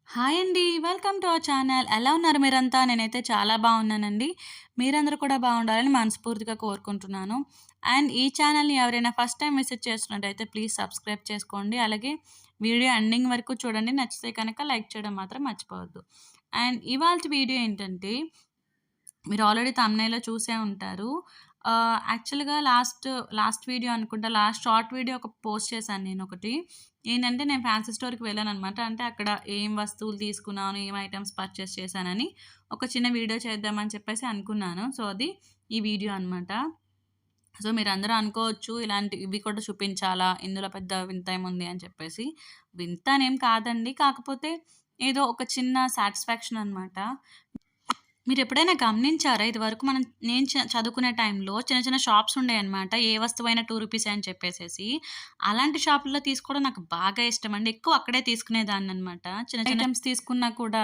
Hi అండి. Welcome to our channel. ఎలా ఉన్నారు మీరంతా? నేనైతే చాలా బాగున్నానండి. మీరందరూ కూడా బాగుండాలని మనస్ఫూర్తిగా కోరుకుంటున్నాను. అండ్ ఈ ఛానల్‌ని ఎవరైనా ఫస్ట్ టైమ్ విజిట్ చేస్తున్నట్టయితే ప్లీజ్ సబ్స్క్రైబ్ చేసుకోండి. అలాగే వీడియో ఎండింగ్ వరకు చూడండి. నచ్చితే కనుక లైక్ చేయడం మాత్రం మర్చిపోవద్దు. అండ్ ఇవాల్టి వీడియో ఏంటంటే మీరు ఆల్రెడీ థంబ్‌నెయిల్‌లో చూసే ఉంటారు. యాక్చువల్‌గా లాస్ట్ వీడియో అనుకుంటా లాస్ట్ షార్ట్ వీడియో ఒక పోస్ట్ చేశాను నేనొకటి. ఏంటంటే నేను ఫ్యాన్సీ స్టోర్‌కి వెళ్ళాననమాట. అంటే అక్కడ ఏం వస్తువులు తీసుకున్నాను, ఏం ఐటెమ్స్ పర్చేస్ చేశానని ఒక చిన్న వీడియో చేద్దామని చెప్పేసి అనుకున్నాను. సో, అది ఈ వీడియో అనమాట. సో, మీరందరూ అనుకోవచ్చు ఇలాంటి ఇవి కూడా చూపించాలా? ఇందులో పెద్ద వింత ఏముంది అని చెప్పేసి. వింత అనేం కాదండి. కాకపోతే ఏదో ఒక చిన్న సాటిస్ఫాక్షన్ అనమాట. మీరెప్పుడైనా గమనించారా? ఇదివరకు నేను చదువుకునే టైంలో చిన్న చిన్న షాప్స్ ఉండేయన్నమాట. ఏ వస్తువైనా రూ. 2 అని చెప్పేసేసి. అలాంటి షాపుల్లో తీసుకోవడం నాకు బాగా ఇష్టమండి. ఎక్కువ అక్కడే తీసుకునేదాన్ననమాట. చిన్న చిన్న ఐటెమ్స్ తీసుకున్నా కూడా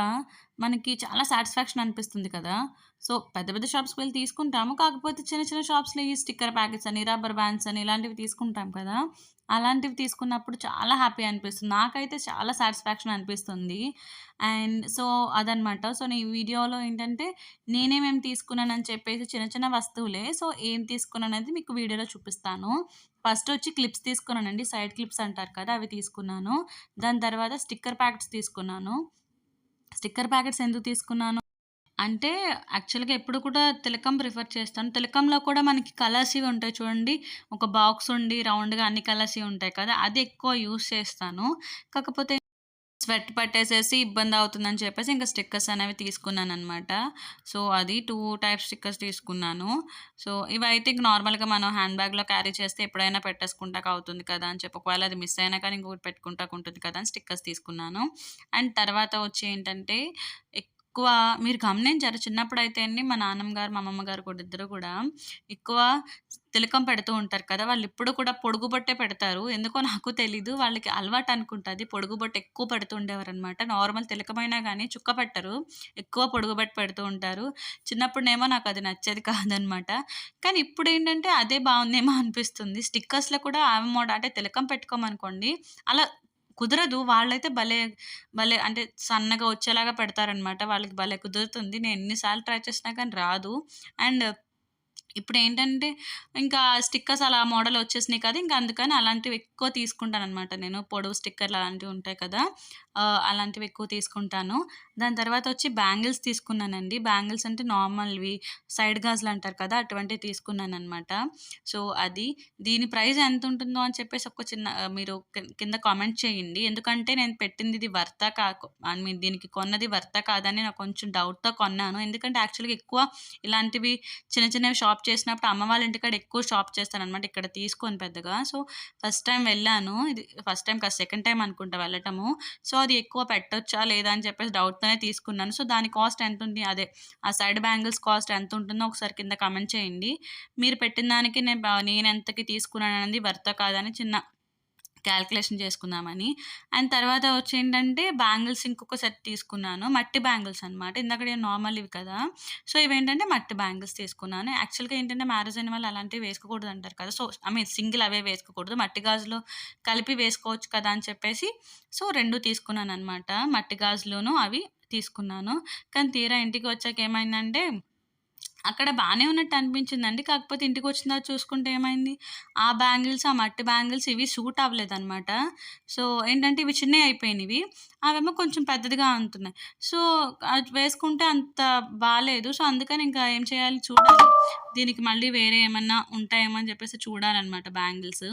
మనకి చాలా సాటిస్ఫాక్షన్ అనిపిస్తుంది కదా! సో, పెద్ద పెద్ద షాప్స్‌కి వెళ్లి తీసుకుంటాము. కాకపోతే చిన్న చిన్న షాప్స్‌లో ఈ స్టిక్కర్ ప్యాకెట్స్ అని, రబ్బర్ బ్యాండ్స్ అని ఇలాంటివి తీసుకుంటాం కదా! అలాంటివి తీసుకున్నప్పుడు చాలా హ్యాపీ అనిపిస్తుంది. నాకైతే చాలా సాటిస్ఫాక్షన్ అనిపిస్తుంది. అండ్ సో, అదనమాట. సో, నేను ఈ వీడియోలో ఏంటంటే నేనేమేమి తీసుకున్నానని చెప్పేసి చిన్న చిన్న వస్తువులే. సో, ఏం తీసుకున్నాననేది మీకు వీడియోలో చూపిస్తాను. ఫస్టొచ్చి క్లిప్స్ తీసుకున్నానండి. సైడ్ క్లిప్స్ అంటారు కదా! అవి తీసుకున్నాను. దాని తర్వాత స్టిక్కర్ ప్యాకెట్స్ తీసుకున్నాను. స్టిక్కర్ ప్యాకెట్స్ ఎందుకు తీసుకున్నాను అంటే, యాక్చువల్‌గా ఎప్పుడు కూడా తిలకం ప్రిఫర్ చేస్తాను. తిలకంలో కూడా మనకి కలర్స్ ఇవి ఉంటాయి చూడండి. ఒక బాక్స్ ఉండి రౌండ్‌గా అన్ని కలర్స్ ఇవి ఉంటాయి కదా! అది ఎక్కువ యూజ్ చేస్తాను. కాకపోతే స్వెట్ పట్టేసేసి ఇబ్బందవుతుందని చెప్పేసి ఇంక స్టిక్కర్స్ అనేవి తీసుకున్నాననమాట. సో, అది 2 టైప్స్ స్టిక్కర్స్ తీసుకున్నాను. సో, ఇవైతే ఇంక నార్మల్‌గా మనం హ్యాండ్ బ్యాగ్‌లో క్యారీ చేస్తే ఎప్పుడైనా పెట్టేసుకుంటాకి అవుతుంది కదా! అని చెప్పి ఒకవేళ అది మిస్ అయినా కానీ ఇంకొకటి పెట్టుకుంటాకి ఉంటుంది కదా! అని స్టిక్కర్స్ తీసుకున్నాను. అండ్ తర్వాత వచ్చి ఏంటంటే ఎక్కువ మీరు గమనించారా చిన్నప్పుడైతే అండి మా నాన్నమ్మ గారు, మా అమ్మమ్మ గారు కూడా ఇద్దరు కూడా ఎక్కువ తిలకం పెడుతూ ఉంటారు కదా! వాళ్ళిప్పుడు కూడా పొడుగు బొట్టే పెడతారు. ఎందుకో నాకు తెలీదు. వాళ్ళకి అలవాటనుకుంటా అది. పొడుగు బొట్టు ఎక్కువ పెడుతూ ఉండేవారనమాట. నార్మల్ తిలకమైనా గానీ చుక్క పెట్టరు. ఎక్కువ పొడుగు బొట్టు పెడుతూ ఉంటారు. చిన్నప్పుడేమో నాకది నచ్చేది కాదనమాట. కానీ ఇప్పుడేంటంటే అదే బావుందేమో అనిపిస్తుంది. స్టిక్కర్స్‌లో కూడా ఆమె అంటే తిలకం పెట్టుకోమనుకోండి అలా కుదరదు. వాళ్ళైతే భలే అంటే సన్నగా వచ్చేలాగా పెడతారనమాట. వాళ్ళకి భలే కుదురుతుంది. నేను ఎన్ని సార్లు ట్రై చేసినా కానీ రాదు. అండ్ ఇప్పుడేంటంటే, ఇంకా స్టిక్కర్స్ అలా మోడల్ వచ్చేసినాయి కదా! ఇంక అందుకని అలాంటివి ఎక్కువ తీసుకుంటాననమాట నేను. పొడవు స్టిక్కర్‌లు అలాంటివి ఉంటాయి కదా! అలాంటివి ఎక్కువ తీసుకుంటాను. దాని తర్వాత వచ్చి బ్యాంగిల్స్ తీసుకున్నానండి. బ్యాంగిల్స్ అంటే నార్మల్‌వి సైడ్ గాజులు అంటారు కదా! అటువంటివి తీసుకున్నాననమాట. సో, అది. దీని ప్రైస్ ఎంతుంటుందో అని చెప్పేసి ఒక చిన్న మీరు కింద కామెంట్ చేయండి. ఎందుకంటే నేను పెట్టింది ఇది వర్తా ఐ మీన్ దీనికి కొన్నది వర్తా కాదని నాకు కొంచెం డౌట్‌తో కొన్నాను. ఎందుకంటే యాక్చువల్‌గా ఎక్కువ ఇలాంటివి చిన్న చిన్నవి షాప్ చేసినప్పుడు అమ్మ వాళ్ళ ఇంటికాడ ఎక్కువ షాప్ చేస్తాననమాట. ఇక్కడ తీసుకోను పెద్దగా. సో, ఫస్ట్ టైమ్ వెళ్ళాను. ఇది ఫస్ట్ టైమ్ కాదు సెకండ్ టైమ్ అనుకుంటా వెళ్ళటము. సో, అది ఎక్కువ పెట్టొచ్చా? లేదా? అని చెప్పేసి డౌట్‌తోనే తీసుకున్నాను. సో, దాని కాస్ట్ ఎంతుంది? అదే ఆ సైడ్ బ్యాంగిల్స్ కాస్ట్ ఎంతుంటుందో ఒకసారి కింద కామెంట్ చేయండి. మీరు పెట్టిన దానికి నేనెంతకి తీసుకున్నాననేది వర్తా కాదా అని చిన్న కాలిక్యులేషన్ చేసుకుందామని. అండ్ తర్వాత వచ్చేంటంటే బ్యాంగిల్స్ ఇంకొక సెట్ తీసుకున్నాను. మట్టి బ్యాంగిల్స్ అనమాట. ఇందాకడ నార్మల్‌వి కదా! సో, ఇవేంటంటే మట్టి బ్యాంగిల్స్ తీసుకున్నాను. యాక్చువల్‌గా ఏంటంటే మ్యారేజ్ అయిన వాళ్ళు అలాంటివి వేసుకోకూడదంటారు కదా! సో, ఐ మీన్ సింగిల్ అవే వేసుకోకూడదు. మట్టి గాజులు కలిపి వేసుకోవచ్చు కదా! అని చెప్పేసి సో, 2 తీసుకున్నాననమాట. మట్టి గాజులును అవి తీసుకున్నాను. కానీ తీరా ఇంటికి వచ్చాక ఏమైందంటే అక్కడ బానే ఉన్నట్టు అనిపించిందండి. కాకపోతే ఇంటికొచ్చిన తర్వాత చూసుకుంటే ఏమైంది, ఆ బ్యాంగిల్స్, ఆ మట్టి బ్యాంగిల్స్ ఇవి సూట్ అవ్వలేదనమాట. సో, ఏంటంటే ఇవి చిన్నయి అయిపోయినివి. అవేమో కొంచెం పెద్దదిగా ఉంటున్నాయి. సో, అది వేసుకుంటే అంత బాలేదు. సో, అందుకని ఇంకా ఏం చేయాలి చూడాలి. దీనికి మళ్ళీ వేరే ఏమన్నా ఉంటాయేమో అని చెప్పేసి చూడాలనమాట బ్యాంగిల్స్.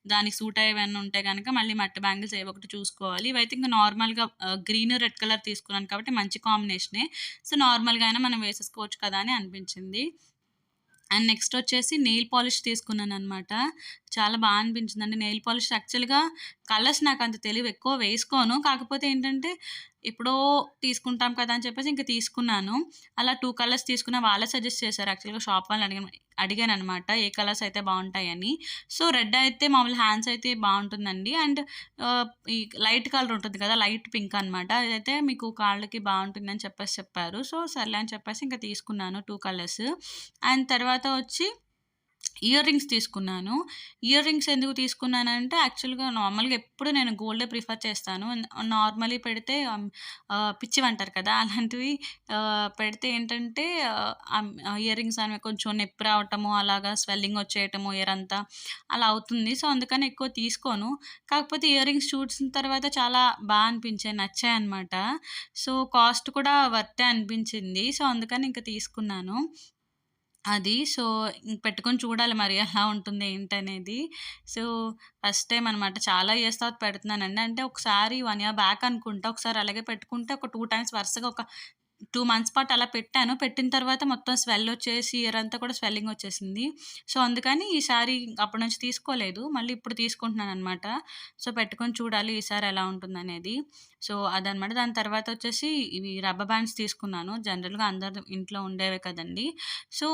దానికి సూట్ అయ్యేవేమన్నా ఉంటే గనక మళ్ళీ మట్టి బ్యాంగిల్స్ ఏవో ఒకటి చూసుకోవాలి. ఇవైతే ఇంక నార్మల్‌గా గ్రీన్, రెడ్ కలర్ తీసుకున్నాను కాబట్టి మంచి కాంబినేషనే. సో, నార్మల్‌గా అయినా మనం వేసేసుకోవచ్చు కదా! అని అనిపించింది. అండ్ నెక్స్ట్ వచ్చేసి నెయిల్ పాలిష్ తీసుకున్నాననమాట. చాలా అనిపించిందండి. నెయిల్ పాలిష్ యాక్చువల్‌గా కలర్స్ నాకంత తెలివి ఎక్కువ వేసుకోను. కాకపోతే ఏంటంటే, ఎప్పుడో తీసుకుంటాం కదా! అని చెప్పేసి ఇంక తీసుకున్నాను. అలా 2 కలర్స్ తీసుకున్నా వాళ్ళే సజెస్ట్ చేశారు. యాక్చువల్‌గా షాప్ వాళ్ళని అడిగాననమాట. ఏ కలర్స్ అయితే బావుంటాయని. సో, రెడ్ అయితే మామూలు హ్యాండ్స్ అయితే బావుంటుందండి. అండ్ ఈ లైట్ కలర్ ఉంటుంది కదా! లైట్ పింక్ అనమాట. అదైతే మీకు కాళ్ళకి బావుంటుందని చెప్పేసి చెప్పారు. సో, సర్లే అని చెప్పేసి ఇంక తీసుకున్నాను 2 కలర్స్. అండ్ తర్వాత వచ్చి ఇయర్ రింగ్స్ తీసుకున్నాను. ఇయర్ రింగ్స్ ఎందుకు తీసుకున్నానంటే యాక్చువల్‌గా నార్మల్‌గా ఎప్పుడు నేను గోల్డే ప్రిఫర్ చేస్తాను. నార్మల్లీ పెడితే పిచ్చివంటారు కదా! అలాంటివి పెడితే ఏంటంటే ఇయర్ రింగ్స్ అనేవి కొంచెం నొప్పి రావటము, అలాగా స్వెల్లింగ్ వచ్చేయటము ఇయర్ అంతా అలా అవుతుంది. సో, అందుకని ఎక్కువ తీసుకోను. కాకపోతే ఇయర్ రింగ్స్ చూసిన తర్వాత చాలా అనిపించాయి. నచ్చాయన్నమాట. సో, కాస్ట్ కూడా వర్తే అనిపించింది. సో, అందుకని ఇంక తీసుకున్నాను. అది. సో, పెట్టుకొని చూడాలి మరి ఎలా ఉంటుంది ఏంటనేది. సో, ఫస్ట్ టైమ్ అనమాట. చాలా ఇయర్స్ తర్వాత పెడుతున్నానండి. అంటే ఒకసారి 1 ఇయర్ బ్యాక్ అనుకుంటా. ఒకసారి అలాగే పెట్టుకుంటే ఒక 2 టైమ్స్ వరుసగా ఒక 2 మంత్స్ పాటు అలా పెట్టాను. పెట్టిన తర్వాత మొత్తం స్వెల్లొచ్చేసి ఇయర్ అంతా కూడా స్వెల్లింగొచ్చేసింది. సో, అందుకని ఈసారి అప్పటి నుంచి తీసుకోలేదు. మళ్ళీ ఇప్పుడు తీసుకుంటున్నాననమాట. సో, పెట్టుకొని చూడాలి ఈసారి ఎలా ఉంటుందనేది. సో, అదనమాట. దాని తర్వాతొచ్చేసి ఇవి రబ్బర్ బ్యాండ్స్ తీసుకున్నాను. జనరల్‌గా అందరి ఇంట్లో ఉండేవే కదండీ! సో,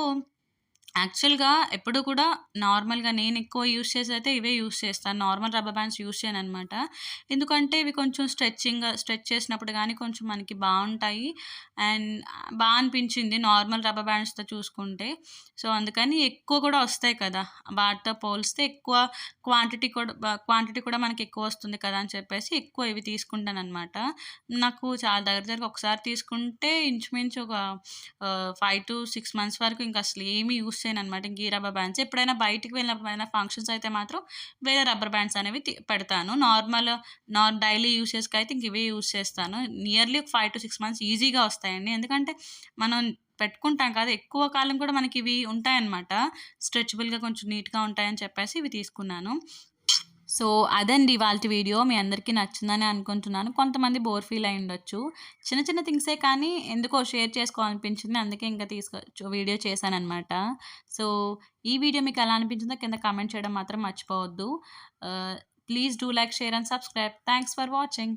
యాక్చువల్‌గా ఎప్పుడు కూడా నార్మల్‌గా నేనెక్కువ యూజ్ చేసేదైతే ఇవే యూజ్ చేస్తాను. నార్మల్ రబ్బర్ బ్యాండ్స్ యూజ్ చేయననమాట. ఎందుకంటే ఇవి కొంచెం స్ట్రెచ్ చేసినప్పుడు గానీ కొంచెం మనకి బావుంటాయి. అండ్ అనిపించింది నార్మల్ రబ్బర్ బ్యాండ్స్‌తో చూసుకుంటే. సో, అందుకని ఎక్కువ కూడా వస్తాయి కదా! వాటితో పోలిస్తే ఎక్కువ క్వాంటిటీ కూడా మనకెక్కువొస్తుంది కదా! అని చెప్పేసి ఎక్కువ ఇవి తీసుకుంటాననమాట. నాకు చాలా దగ్గరగా ఒకసారి తీసుకుంటే ఇంచుమించు ఒక 5-6 మంత్స్ వరకు ఇంక అసలేమి యూజ్ చేయననమాట. ఇంక ఈ రబ్బర్ బ్యాండ్సే. ఎప్పుడైనా బయటికి వెళ్ళినప్పుడు ఏమైనా ఫంక్షన్స్ అయితే మాత్రం వేరే రబ్బర్ బ్యాండ్స్ అనేవి పెడతాను. డైలీ యూసేజ్‌కయితే ఇంక ఇవే యూజ్ చేస్తాను. నియర్లీ ఒక 5-6 మంత్స్ ఈజీగా వస్తాయండి. ఎందుకంటే మనం పెట్టుకుంటాం కదా! ఎక్కువ కాలం కూడా మనకివి ఉంటాయన్నమాట. స్ట్రెచబుల్‌గా కొంచెం నీట్‌గా ఉంటాయని చెప్పేసి ఇవి తీసుకున్నాను. సో, అదండి ఇవాల్టి వీడియో. మీ అందరికీ నచ్చిందని అనుకుంటున్నాను. కొంతమంది బోర్ ఫీల్ అయ్యుండొచ్చు. చిన్న చిన్న థింగ్సే కానీ ఎందుకో షేర్ చేసుకోవాలనిపించింది. అందుకే ఇంకా వీడియో చేశాననమాట. సో, ఈ వీడియో మీకెలా అనిపించిందో కింద కామెంట్ చేయడం మాత్రం మర్చిపోవద్దు. Please do like, share and subscribe. Thanks for watching.